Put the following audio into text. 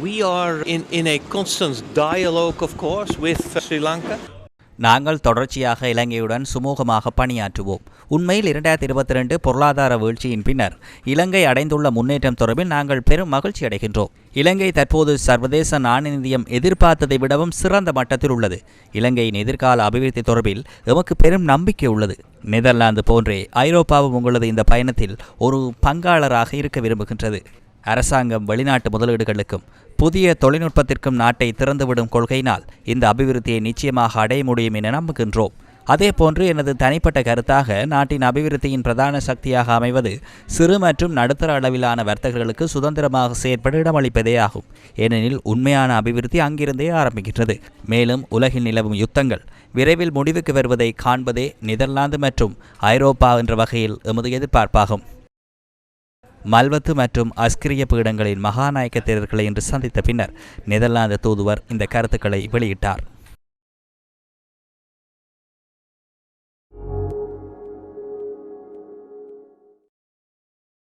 We are in a constant dialogue, of course, with Sri Lanka. நாங்கள் தொடர்ச்சியாக இலங்கையுடன் சுமூகமாக பணியாற்றுவோம். உண்மையில் 2022 பொருளாதார வீழ்ச்சியின் பின்னர் இலங்கை அடைந்துள்ள முன்னேற்றம் தொடர்பில் நாங்கள் பெரும் மகிழ்ச்சி அடைகின்றோம். இலங்கை தற்போது சர்வதேச நாணய நிதியம் எதிர்பார்த்ததை விடவும் சிறந்த மட்டத்தில் உள்ளது. இலங்கையின் எதிர்கால அபிவிருத்தி தொடர்பில் எமக்கு பெரும் நம்பிக்கை உள்ளது. நெதர்லாந்து போன்றே ஐரோப்பாவும் உங்களது இந்த பயணத்தில் ஒரு பங்காளராக இருக்க விரும்புகின்றது. அரசாங்கம் வெளிநாட்டு முதலீடுகளுக்கும் புதிய தொழில்நுட்பத்திற்கும் நாட்டை திறந்துவிடும் கொள்கையினால் இந்த அபிவிருத்தியை நிச்சயமாக அடைய முடியும் என நம்புகின்றோம். அதேபோன்று எனது தனிப்பட்ட கருத்தாக நாட்டின் அபிவிருத்தியின் பிரதான சக்தியாக அமைவது சிறு மற்றும் நடுத்தர அளவிலான வர்த்தகர்களுக்கு சுதந்திரமாக செயற்பட இடமளிப்பதே ஆகும். ஏனெனில் உண்மையான அபிவிருத்தி அங்கிருந்தே ஆரம்பிக்கின்றது. மேலும் உலகில் நிலவும் யுத்தங்கள் விரைவில் முடிவுக்கு வருவதை காண்பதே நெதர்லாந்து மற்றும் ஐரோப்பா என்ற வகையில் எமது எதிர்பார்ப்பாகும். மல்வத்து மற்றும் அஸ்கிரிய பீடங்களின் மகாநாயக்க தேரர்களை இன்று சந்தித்த பின்னர் நெதர்லாந்து தூதுவர் இந்த கருத்துக்களை வெளியிட்டார்.